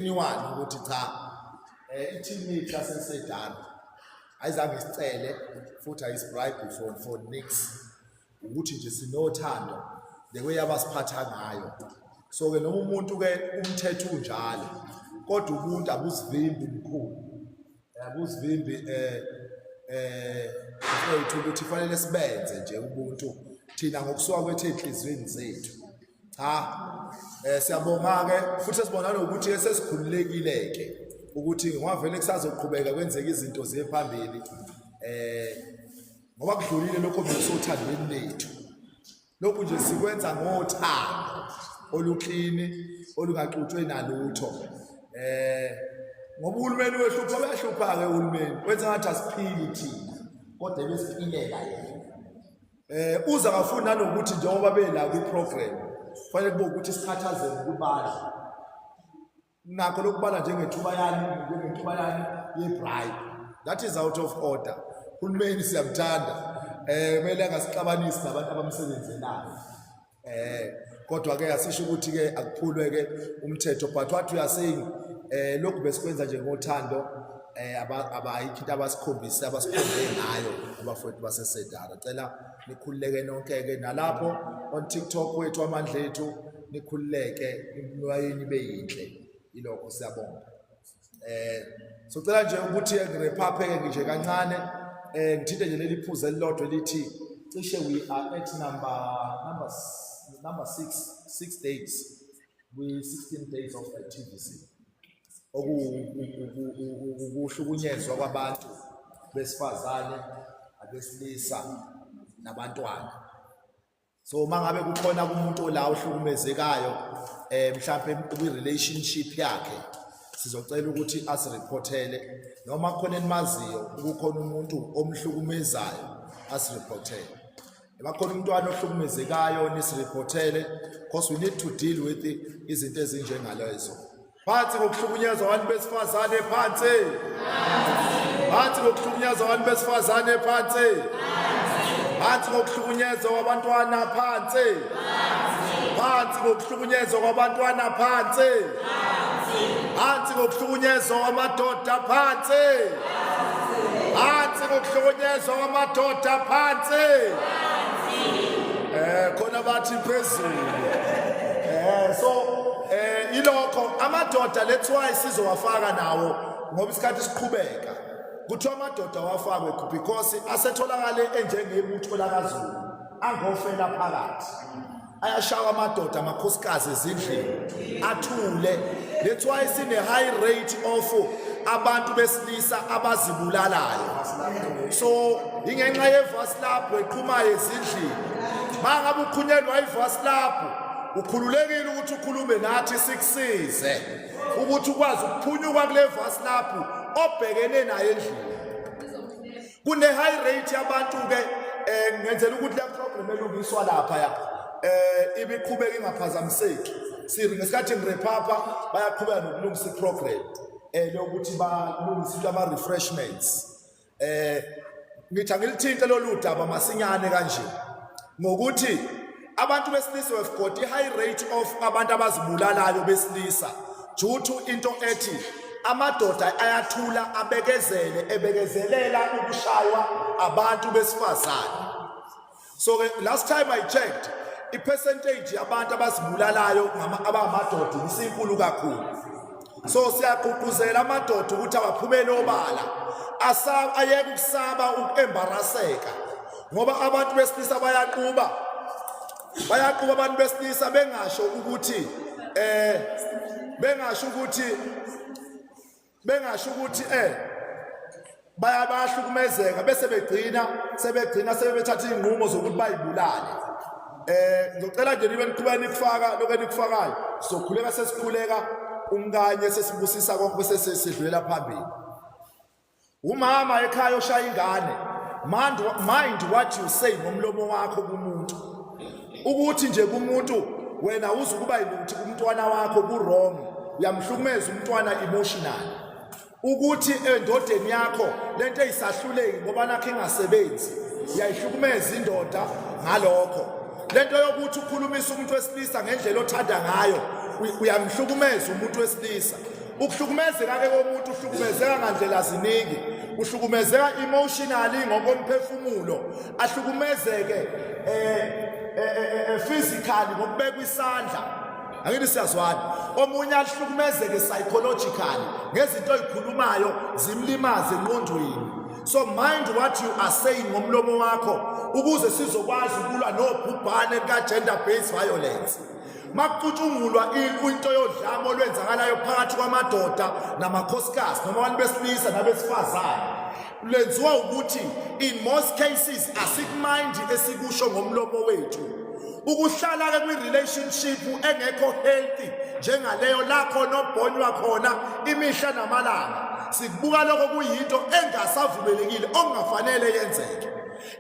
anyone ukuthi cha i-teammate yaseSedana ayizange isicele futhi ayisibribe for nix ukuthi nje sinothando the way abasiphatha ngayo. So ke noma umuntu ke umthetho unjalo kodwa ubuntu abuzivimbi mkhulu, abuzivimbi ukuthi fanele sibenze nje ubuntu thina ngokusuka kwethu enhlizweni zethu. Siyabonga ke futhi sibona ukuthi sesikhululekile ke ukuthi ngwavele kusazoqhubeka kwenzeka izinto zephambili ngoba kudlulile lokho besothandweni lethu. Lokhu nje sikwenza ngothando oluklini olungaxutshwe nalutho. Ngoba uhulumeni wehlupha uyahlupha ke uhulumeni wenza ngathi asiphili thina kodwa besiphilela yena. Uza ngafuna nokuthi njengoba bela kwi-program fanele kube ukuthi sikhathazeke kubala nakho lokubala njengethuba yani ye-bribe. That is out of order. Uhulumeni siyamthanda kumele angasixabanisi nabantu abamsebenzelayo. Kodwa ke asisho ukuthi ke akuphulwe ke umthetho, but what we are saying lokhu besikwenza nje ngothando abayikho into abasikhombise ngayo abafowethu baseSedana. Cela nikhululeke nonke ke nalapho on TikTok wethu amandla ethu nikhululeke imwayeni beyinhle ilokho siyabonga. So cela nje ukuthi ngirepaphe ke nje kancane ngithinte nje leli phuzu elilodwa elithi cishe we are at number 6 days with 16 days of activity ukuhlukunyezwa kwabantu besifazane abesilisa nabantwana. So mangabe kukhona umuntu la ohlukumezekayo mhlawumbe kwi-relationship yakhe sizocela ukuthi asireportele, noma khona enimaziyo ukukhona umuntu omhlukumezayo asireportele. Emakhona umntwana ohlukumezekayo nisireportele because we need to deal with izinto ezinjengalezo. Phansi ngokuhlukunyezwa abantu besifazane phansi. Phansi ngokuhlukunyezwa abantu besifazane phansi. Phansi ngokuhlukunyezwa kwabantwana phansi. Phansi ngokuhlukunyezwa kwabantwana phansi. Phansi ngokuhlukunyezwa kwamadoda phansi. Phansi ngokuhlukunyezwa kwamadoda phansi. Khona bathi phezulu. So ilokho amadoda let's why sizowafaka nawo ngoba isikhathi siqhubeka kuthiwa amadoda wafakwe because asetholakale enjengebutho lakaZulu angofela phakathi ayashawa amadoda amakhosikazi ezindlini athule. That's why sine high rate of abantu besilisa abazibulalayo. So ingenxa yevasilapho eqhumayo ezindlini mangabe ukhunyelwa ivasilapho ukhululekile ukuthi ukhulume nathi sikusize ukuthi ukwazi ukuphunyuka kule vasilapho obhekene naye endlini. Kune high rate yabantu ke ngenzela ukuthi le program elungiswa lapha ya ibiqhubeka ingaphazamiseki. Siri ngesikhathi ngirepapa bayaqhubeka nokulungisa iprogram lokuthi balungise ama refreshments. Ngithi ngilithinta loludaba masinyane kanje ngokuthi abantu besilisa have got a high rate of abantu abazibulalayo besilisa due to into ethi amadoda ayathula ebekezelela ukushaywa abantu besifazane. So last time I checked the percentage yabantu abazibulalayo abamadoda isinkulu kakhulu. So siyaqhuquzela amadoda ukuthi abaphumele obala ayeke ukusaba ukuembaraseka ngoba abantu besilisa bayaquba abantu besilisa bengasho ukuthi bayahlukumezeka bese sebethatha inqumo zokuthi bayibulale. Ngicela nje nibe niqhubeka nikufaka lokho enikufakayo sokhuleka sesikhuleka umkanye sesibusisa konke sesidlulela phambili. Umama ekhaya oshaya ingane mind what you say ngomlomo wakho kumuntu ukuthi nje kumuntu wena uzukuba yiluthi umntwana wakho ku-wrong uyamhlukumeza umntwana emotional ukuthi endodeni yakho lento eyisahluleki ngoba nakho engasebenzi uyayihlukumeza indoda ngalokho. Lento yokuthi ukhulumisa umuntu wesilisa ngendlela othanda ngayo uyamhlukumeza umuntu wesilisa ukuhlukumezeka ke komuntu uhlukumezeka ngandlela ziningi. Uhlukumezeka emotionally ngokomphefumulo, ahlukumezeke physically ngokubekwa isandla. Angithi siyazwana. Omunye ahlukumezeke psychologically ngezinto ezikhulumayo zimlimaze engqondweni. So mind what you are saying ngomlomo wakho ukuze sizokwazi ukulwa nobhubhane ka gender based violence. Makucutshungulwa into yodlame olwenzakalayo phakathi kwamadoda namakhosikazi noma abantu besilisa nabesifazane. Lenziwa ukuthi in most cases asikumind esikusho ngomlomo wethu. Ukuhlala ke kwi-relationship engekho healthy njengaleyo lakho nobhonywa khona imihla namalanga. Sikubuka lokho kuyinto engasavumelekile ongafanele yenzeke.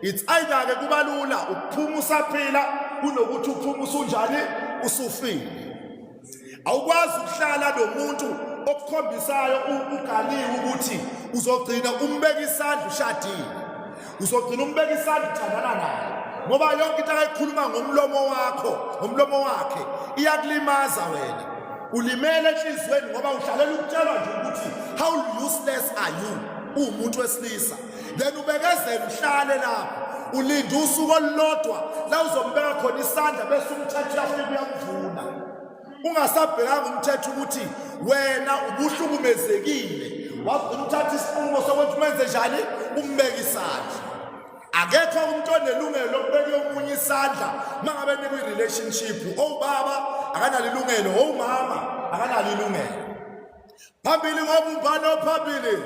It's either ke kubalula ukuphuma usaphila kunokuthi uphuma usunjani usufile. Awukwazi ukuhlala nomuntu okukhombisayo uganiwe ukuthi uzogcina umbeka isandla ushadile. Uzogcina umbeka isandla uthandana naye. Ngoba yonke into ayikhuluma ngomlomo wakhe iyakulimaza wena. Ulimele enhlizweni ngoba uhlalela ukutshelwa nje ukuthi how useless are you umuntu wesilisa. Then ubekezela uhlale lapho ulinde usuku olulodwa la uzombeka khona isandla bese umthetho uyafika uyakuvuna. Ungasabhekanga umthetho ukuthi wena ubuhlukumezekile wagcina uthatha isinqumo sokuthi umenze njani umbeke isandla. Akekho umuntu onelungelo lokubeka omunye isandla mangabe nikwi-relationship. Obaba akanalo ilungelo, omama akanalo ilungelo. Phambili ngobumbano, phambili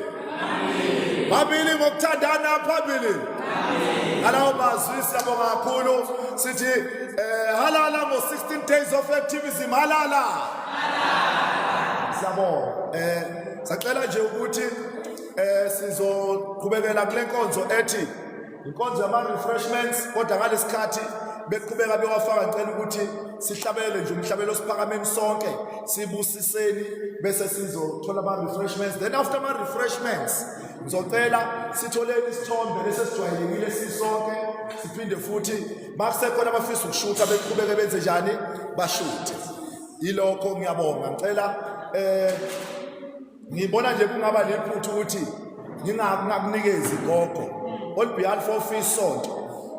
phambili ngokuthandana, phambili. Alawo mazwi siyabonga kakhulu sithi halala ngo-16 days of activism. Halala siyabonga. Sacela nje ukuthi sizoqhubekela kule nkonzo ethi inkonzo yama-refreshments, kodwa ngalesikhathi beqhubeka bewafaka ngicela ukuthi sihlabele nje umhlabelo osiphakameni sonke sibusiseni bese sizothola ama-refreshments. Then after ama-refreshments ngizocela sitholeni isithombe lesi esijwayelekile sisonke siphinde futhi makusekhona abafisa ukushutha beqhubeke benze njani bashuthe. Yilokho ngiyabonga. Ngicela ngibona nje kungaba lephutha ukuthi ngingakunikezi gogo on behalf of isonto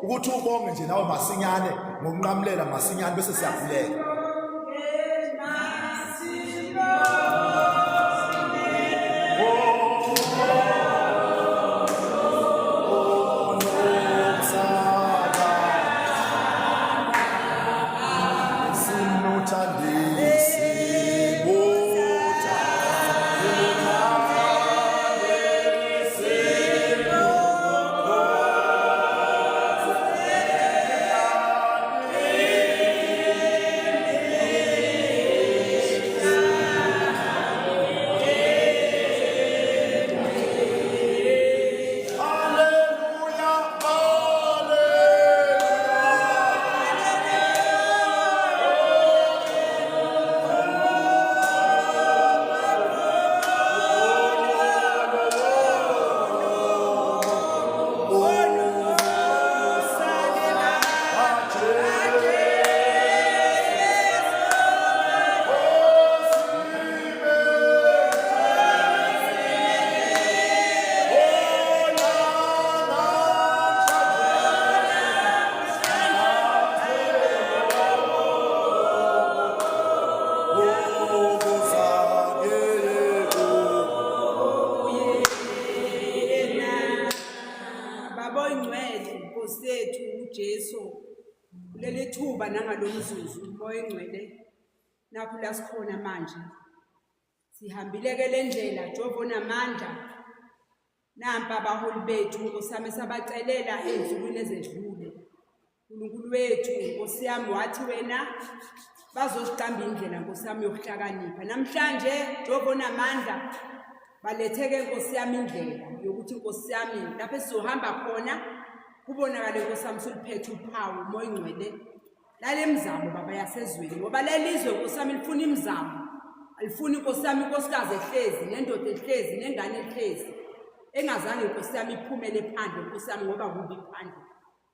ukuthi ubonge nje nawe masinyane ngokunqamulela masinyane bese siyakhuleka. Nakho la sikhona manje sihambile ke le ndlela Jehova onamandla nampa abaholi bethu Nkosiyami sabacelela ezinsukwini ezedlule. uNkulunkulu wethu Nkosiyami wathi wena bazosiqamba indlela Nkosiyami yokuhlakanipha. Namhlanje Jehova onamandla baletheke Nkosiyami indlela yokuthi Nkosiyami lapho sizohamba khona kubonakala Nkosiyami suliphethe uphawu umoya ingcwele lale mzamo baba yasezweni ngoba lelizwe Nkosiyami lifuna imizamo. Alifuni Nkosiyami inkosikazi ehlezi nendoda ehlezi nengane ehlezi engazange Nkosiyami iphumele phandle Nkosiyami ngoba kubi phandle.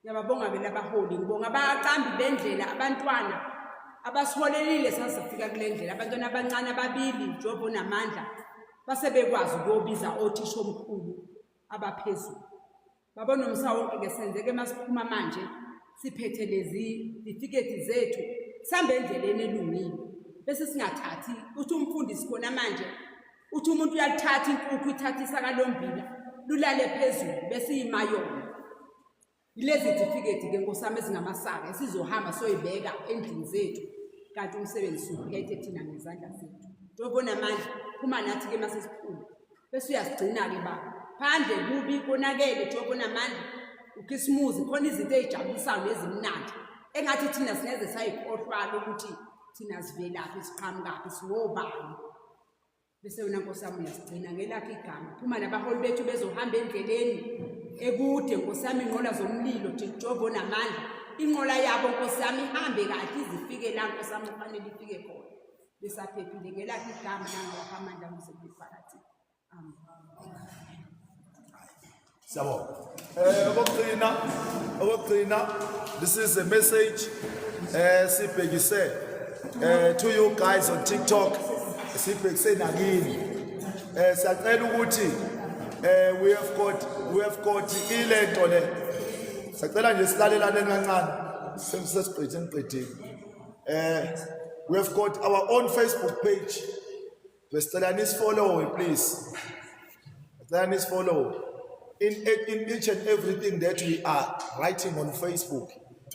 Ngiyababonga bela abaholi, ngibonga abaqambi bendlela abantwana abasiholelile sasifika kule ndlela abantwana abancane ababili uJobo naMandla basebekwazi ukuyobiza othisha omkhulu abaphezulu babona umsa wonke ke senzeke masiphuma manje siphethe lezi certificate zethu sambe endleleni elungile bese singathathi uthi umfundisi khona manje uthi umuntu uyalithatha inkukhu ithathisa kalombila lulale phezulu bese imayona ilezi certificate ke nkosami ezingamasaka esizohamba soyibeka endlini zethu kanti umsebenzi uphethe thina ngezandla zethu Jobona manje uma nathi ke masesiphuma bese uyasigcina ke baba phandle kubi konakele Jobona manje ukhisimuzi khona izinto ezijabulisayo nezimnandi engathi thina sineze sayikhohlwa ukuthi thina sivelaphi siqhamukaphi siwobani bese wena nkosami uyasigcina ngelakhe igama phuma nabaholi bethu bezohamba endleleni ekude nkosami inqola zomlilo Jobona manje inqola yabo nkosami ihambe kahle izifike la nkosami kufanele ifike khona besaphephile ngelakhe igama nangawapha amandla umsebenzi amen. Okugcina, this is a message sibhekise to you guys on TikTok. Sibhekise nakini. Siyacela ukuthi we have got ile nto le. Siyacela nje silalelane kancane. Sesiqedile. We have got our own Facebook page. Please follow, please. Please follow. In each and everything that we are writing on Facebook,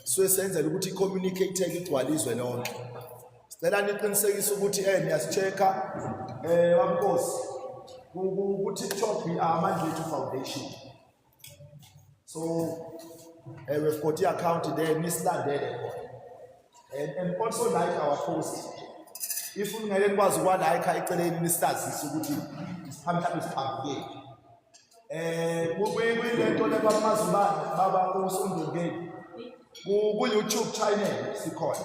so essentially ukuthi communicate igcwalizwe lonke. Sicela niqinisekise ukuthi niyasichecka wamkosi ku TikTok we are Amandla Foundation. So we've got the account there, nisilandele khona. And also like our post. If ungeke nikwazi ukwa-like eceleni nisazise ukuthi mhlawumbe siphambukile. Kuyilento lebamazulane baba kusondongeni ku-YouTube channel sikhona.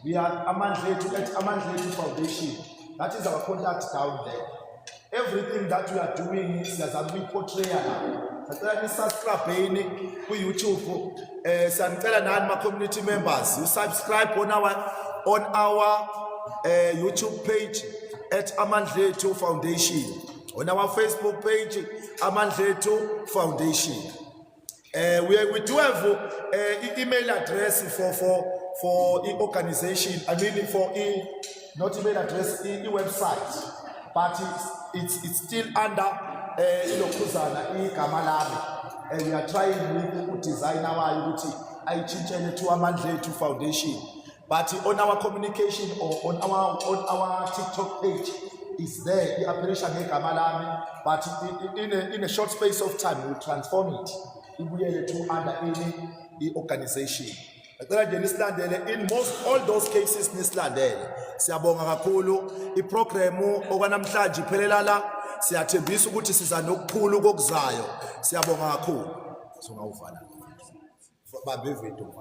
We are Amandla Foundation. That is our contact down there. Everything that we are doing is as we portray now. Subscribe ku-YouTube. Siyacela nani ma-community members. You subscribe on our YouTube page at Amandla Foundation. On our Facebook page, Amandla Foundation. We do have an email address for the organization. I mean for not email address, the website, but it's still under Ilokuzana Kamalami. And we are trying to design our ICHN to Amandla Foundation. But on our communication or on our TikTok page, is there the operation Kamalami, but in a short space of time we'll transform it to under the organization. In most all those cases nislandele siyabonga kakhulu iprogramu okwanamhlanje iphelela la siyathembisa ukuthi siza nokukhulu kokuzayo siyabonga kakhulu songawuvala babe video